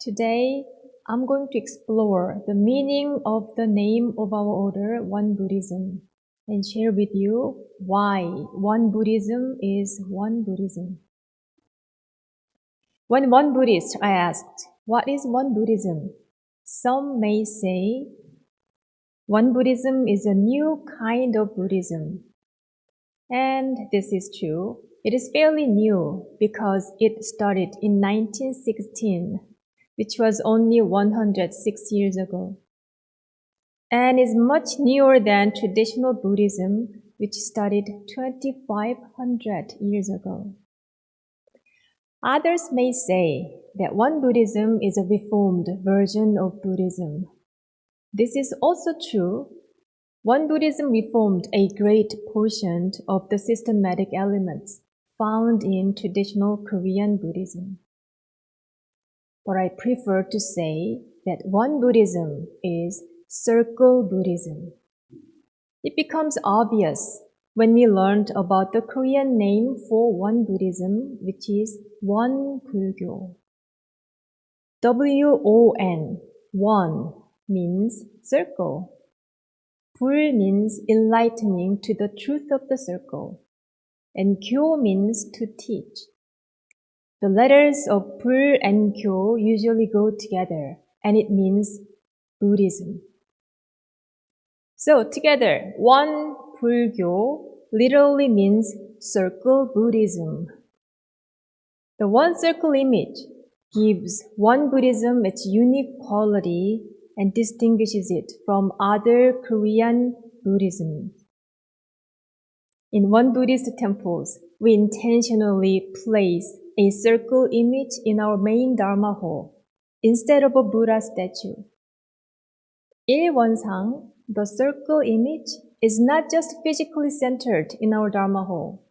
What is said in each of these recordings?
Today, I'm going to explore the meaning of the name of our order, One Buddhism, and share with you why One Buddhism is One Buddhism. When one Buddhist I asked, what is One Buddhism? Some may say, One Buddhism is a new kind of Buddhism. And this is true. It is fairly new because it started in 1916, which was only 106 years ago, and is much newer than traditional Buddhism, which started 2,500 years ago. Others may say that One Buddhism is a reformed version of Buddhism. This is also true. One Buddhism reformed a great portion of the systematic elements found in traditional Korean Buddhism. But I prefer to say that One Buddhism is Circle Buddhism. It becomes obvious when we learned about the Korean name for One Buddhism, which is Won Bulgyo. W-O-N, One, means circle. Bul means enlightening to the truth of the circle, and Gyo means to teach. The letters of Bul and Gyo usually go together, and it means Buddhism. So together, One Bulgyo literally means circle Buddhism. The one circle image gives One Buddhism its unique quality and distinguishes it from other Korean Buddhism. In One Buddhist temples, we intentionally place a circle image in our main Dharma hall instead of a Buddha statue. Ilwonsang, the circle image, is not just physically centered in our Dharma hall.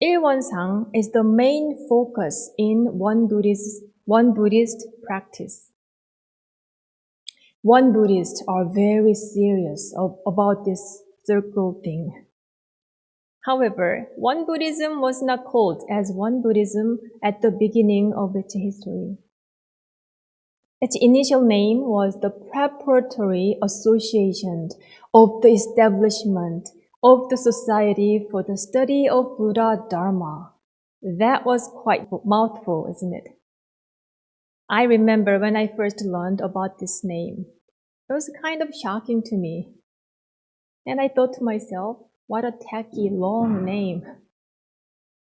Ilwonsang is the main focus in One Buddhist practice. One Buddhists are very serious about this circle thing. However, One Buddhism was not called as One Buddhism at the beginning of its history. Its initial name was the Preparatory Association of the Establishment of the Society for the Study of Buddha Dharma. That was quite a mouthful, isn't it? I remember when I first learned about this name. It was kind of shocking to me. And I thought to myself, what a tacky, long name.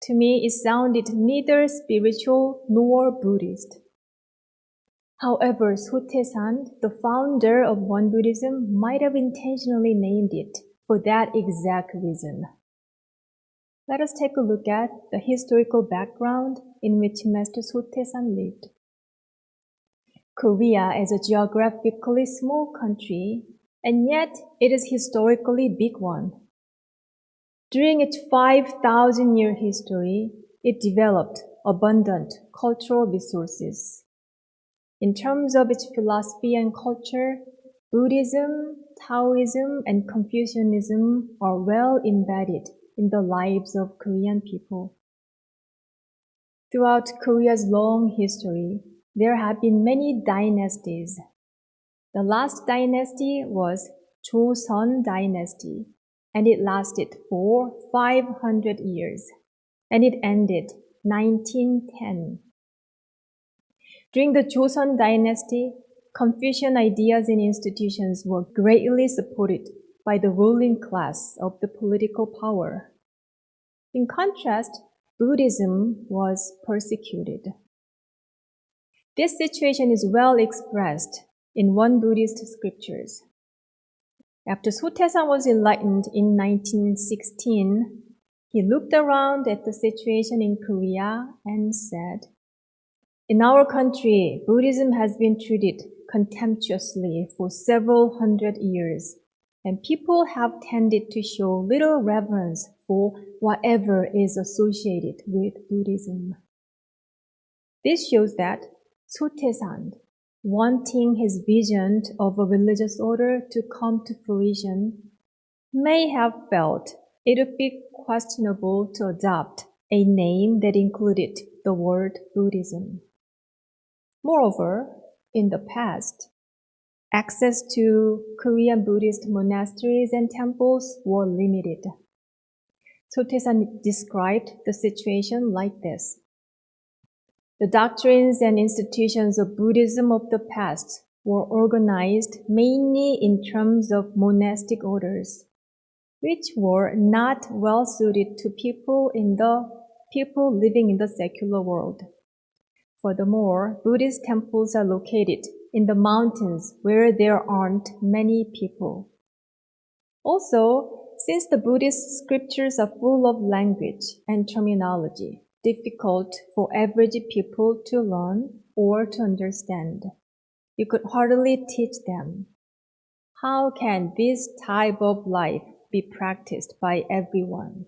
To me, it sounded neither spiritual nor Buddhist. However, Sotaesan, the founder of One Buddhism, might have intentionally named it for that exact reason. Let us take a look at the historical background in which Master Sotaesan lived. Korea is a geographically small country, and yet it is historically big one. During its 5,000-year history, it developed abundant cultural resources. In terms of its philosophy and culture, Buddhism, Taoism, and Confucianism are well embedded in the lives of Korean people. Throughout Korea's long history, there have been many dynasties. The last dynasty was Joseon Dynasty, and it lasted for 500 years, and it ended 1910. During the Joseon Dynasty, Confucian ideas and institutions were greatly supported by the ruling class of the political power. In contrast, Buddhism was persecuted. This situation is well expressed in One Buddhist scriptures. After Sotaesan was enlightened in 1916, he looked around at the situation in Korea and said, "In our country, Buddhism has been treated contemptuously for several hundred years, and people have tended to show little reverence for whatever is associated with Buddhism." This shows that Sotaesan, wanting his vision of a religious order to come to fruition, may have felt it would be questionable to adopt a name that included the word Buddhism. Moreover, in the past, access to Korean Buddhist monasteries and temples were limited. Sotaesan described the situation like this. The doctrines and institutions of Buddhism of the past were organized mainly in terms of monastic orders, which were not well suited to people living in the secular world. Furthermore, Buddhist temples are located in the mountains where there aren't many people. Also, since the Buddhist scriptures are full of language and terminology difficult for average people to learn or to understand, you could hardly teach them. How can this type of life be practiced by everyone?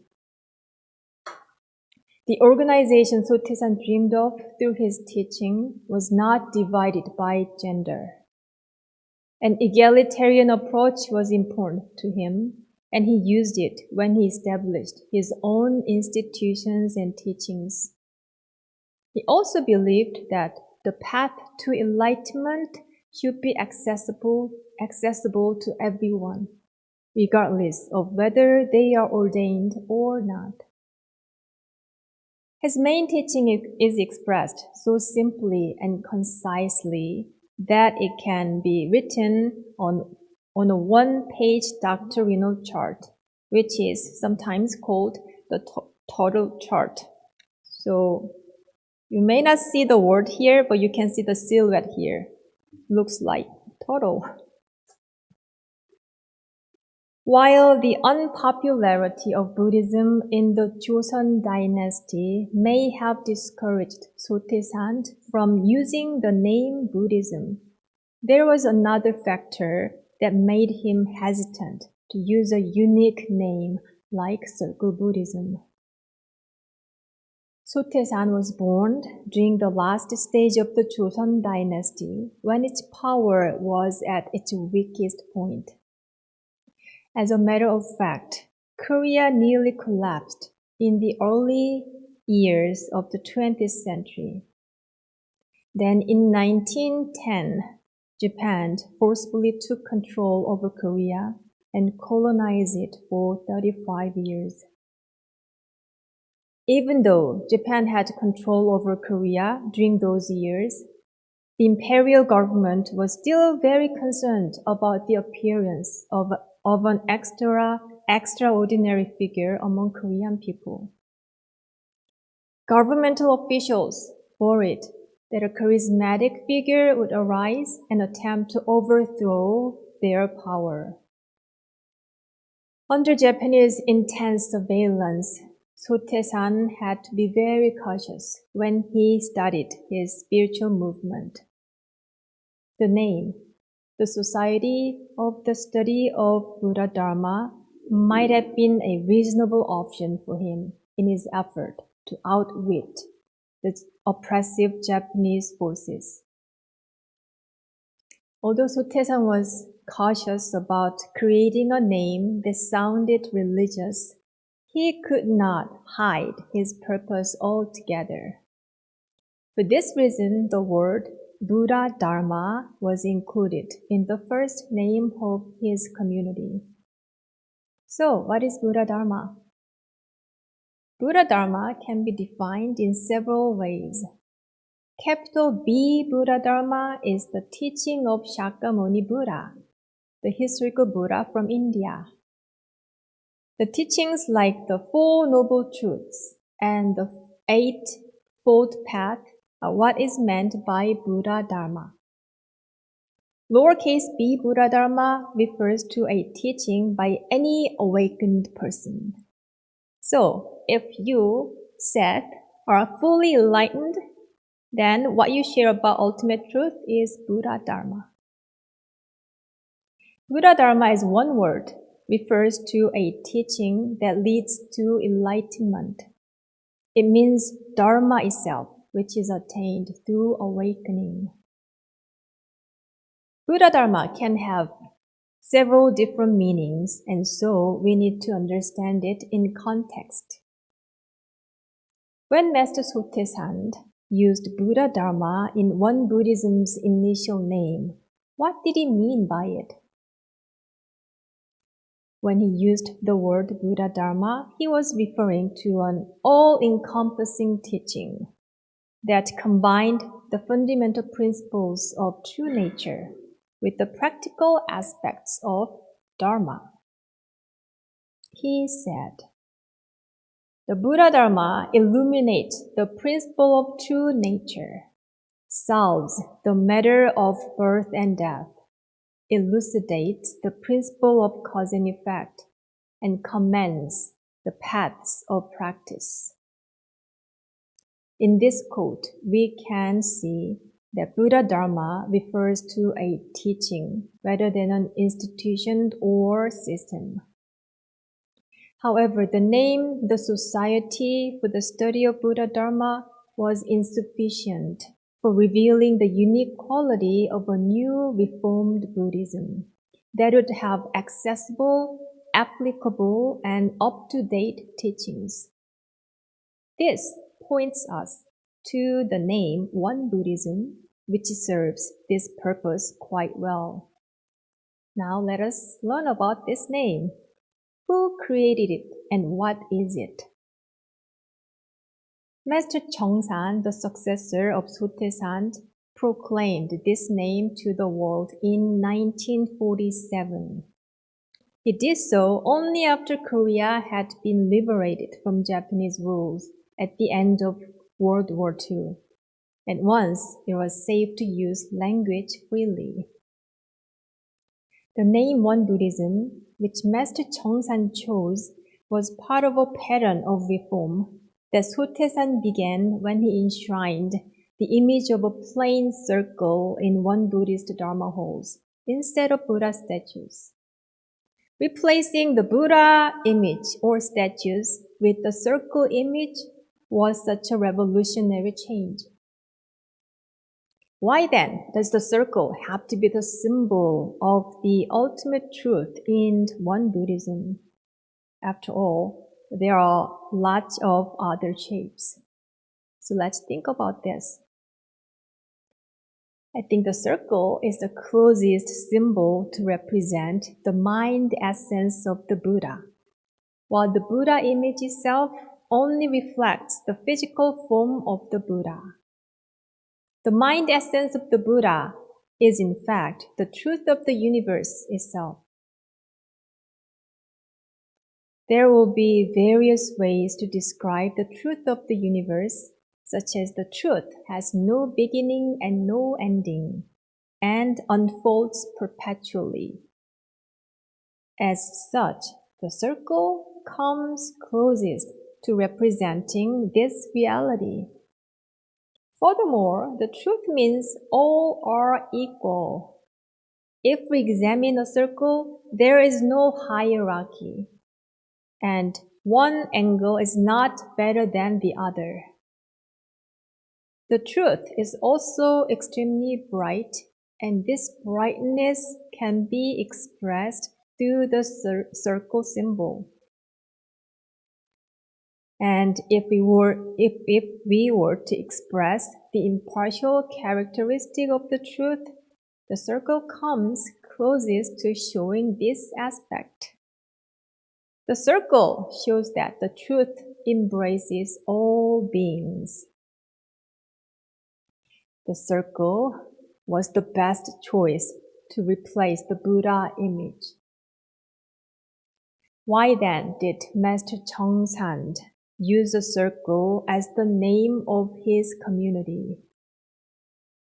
The organization Sotaesan dreamed of through his teaching was not divided by gender. An egalitarian approach was important to him, and he used it when he established his own institutions and teachings. He also believed that the path to enlightenment should be accessible to everyone, regardless of whether they are ordained or not. His main teaching is expressed so simply and concisely that it can be written on a one-page doctrinal chart, which is sometimes called the total chart. So you may not see the word here, but you can see the silhouette here. Looks like total. While the unpopularity of Buddhism in the Joseon dynasty may have discouraged Sotaesan from using the name Buddhism, there was another factor that made him hesitant to use a unique name like Circle Buddhism. Sotaesan was born during the last stage of the Joseon dynasty when its power was at its weakest point. As a matter of fact, Korea nearly collapsed in the early years of the 20th century. Then in 1910, Japan forcefully took control over Korea and colonized it for 35 years. Even though Japan had control over Korea during those years, the imperial government was still very concerned about the appearance of an extraordinary figure among Korean people. Governmental officials worried that a charismatic figure would arise and attempt to overthrow their power. Under Japanese intense surveillance, Sotaesan had to be very cautious when he studied his spiritual movement. The name, the Society of the Study of Buddha Dharma, might have been a reasonable option for him in his effort to outwit the oppressive Japanese forces. Although Sotaesan was cautious about creating a name that sounded religious, he could not hide his purpose altogether. For this reason, the word Buddha Dharma was included in the first name of his community. So, what is Buddha Dharma? Buddha Dharma can be defined in several ways. Capital B Buddha Dharma is the teaching of Shakyamuni Buddha, the historical Buddha from India. The teachings like the Four Noble Truths and the Eightfold Path are what is meant by Buddha Dharma. Lowercase b Buddha Dharma refers to a teaching by any awakened person. So, if you, Seth, are fully enlightened, then what you share about ultimate truth is Buddha Dharma. Buddha Dharma is one word, refers to a teaching that leads to enlightenment. It means Dharma itself, which is attained through awakening. Buddha Dharma can have several different meanings, and so we need to understand it in context. When Master Sotaesan used Buddha Dharma in One Buddhism's initial name, what did he mean by it? When he used the word Buddha Dharma, he was referring to an all-encompassing teaching that combined the fundamental principles of true nature with the practical aspects of Dharma. He said, "The Buddha Dharma illuminates the principle of true nature, solves the matter of birth and death, elucidates the principle of cause and effect, and commends the paths of practice." In this quote, we can see that Buddha Dharma refers to a teaching rather than an institution or system. However, the name, the Society for the Study of Buddha Dharma, was insufficient for revealing the unique quality of a new reformed Buddhism that would have accessible, applicable, and up-to-date teachings. This points us to the name One Buddhism, which serves this purpose quite well. Now let us learn about this name. Who created it and what is it? Master Cheongsan, the successor of Sotaesan, proclaimed this name to the world in 1947. He did so only after Korea had been liberated from Japanese rule at the end of World War II, and once it was safe to use language freely. The name One Buddhism, which Master Cheongsan chose, was part of a pattern of reform that Sotaesan began when he enshrined the image of a plain circle in one Buddhist Dharma halls instead of Buddha statues. Replacing the Buddha image or statues with the circle image was such a revolutionary change. Why then does the circle have to be the symbol of the ultimate truth in One Buddhism? After all, there are lots of other shapes. So let's think about this. I think the circle is the closest symbol to represent the mind essence of the Buddha, while the Buddha image itself only reflects the physical form of the Buddha. The mind essence of the Buddha is in fact the truth of the universe itself. There will be various ways to describe the truth of the universe, such as the truth has no beginning and no ending, and unfolds perpetually. As such, the circle comes closest to representing this reality. Furthermore, the truth means all are equal. If we examine a circle, there is no hierarchy, and one angle is not better than the other. The truth is also extremely bright, and this brightness can be expressed through the circle symbol. And if we were to express the impartial characteristic of the truth, the circle comes closest to showing this aspect. The circle shows that the truth embraces all beings. The circle was the best choice to replace the Buddha image. Why then did Master Cheongsan use a circle as the name of his community?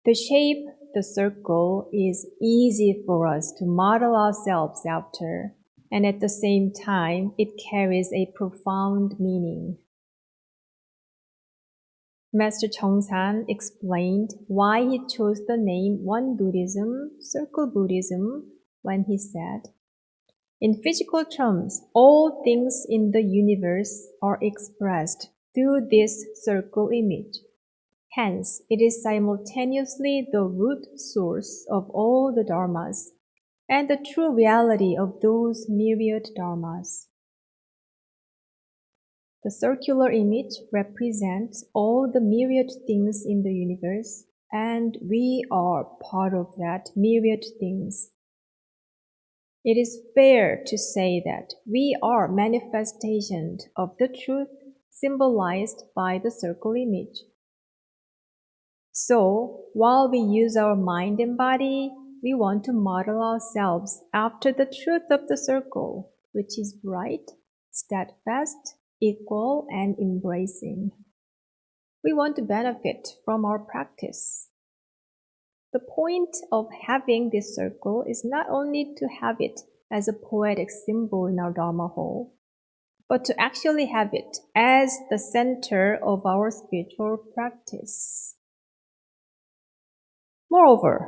The shape, the circle, is easy for us to model ourselves after, and at the same time, it carries a profound meaning. Master Cheongsan explained why he chose the name One Buddhism, Circle Buddhism, when he said, "In physical terms, all things in the universe are expressed through this circle image. Hence, it is simultaneously the root source of all the dharmas and the true reality of those myriad dharmas." The circular image represents all the myriad things in the universe, and we are part of that myriad things. It is fair to say that we are manifestations of the truth symbolized by the circle image. So, while we use our mind and body, we want to model ourselves after the truth of the circle, which is bright, steadfast, equal, and embracing. We want to benefit from our practice. The point of having this circle is not only to have it as a poetic symbol in our Dharma hall, but to actually have it as the center of our spiritual practice. Moreover,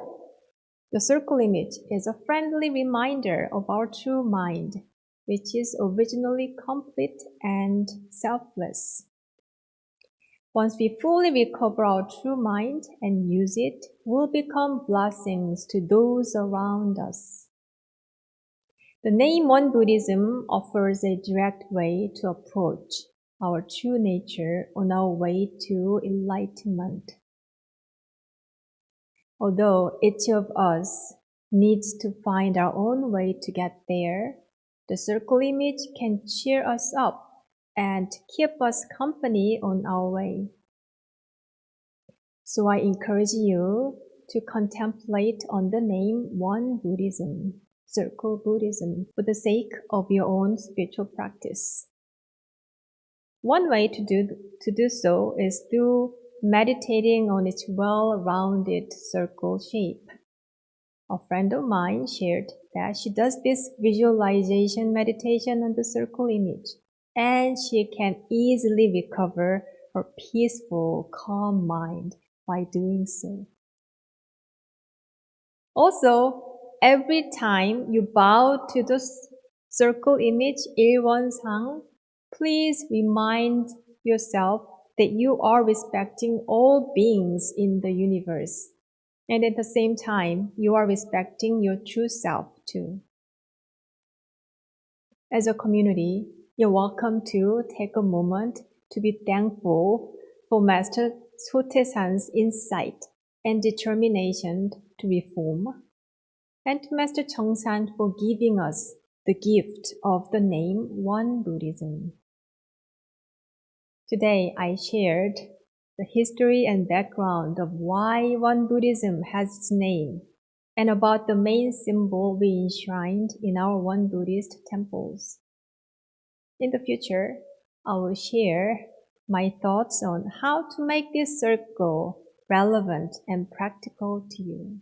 the circle image is a friendly reminder of our true mind, which is originally complete and selfless. Once we fully recover our true mind and use it, we'll become blessings to those around us. The name One Buddhism offers a direct way to approach our true nature on our way to enlightenment. Although each of us needs to find our own way to get there, the circle image can cheer us up and keep us company on our way. So I encourage you to contemplate on the name One Buddhism, Circle Buddhism, for the sake of your own spiritual practice. One way to do so is through meditating on its well-rounded circle shape. A friend of mine shared that she does this visualization meditation on the circle image, and she can easily recover her peaceful, calm mind by doing so. Also, every time you bow to the circle image 일원상, please remind yourself that you are respecting all beings in the universe. And at the same time, you are respecting your true self too. As a community, you're welcome to take a moment to be thankful for Master Sotaesan's insight and determination to reform, and to Master Cheongsan for giving us the gift of the name One Buddhism. Today, I shared the history and background of why One Buddhism has its name, and about the main symbol we enshrined in our One Buddhist temples. In the future, I will share my thoughts on how to make this circle relevant and practical to you.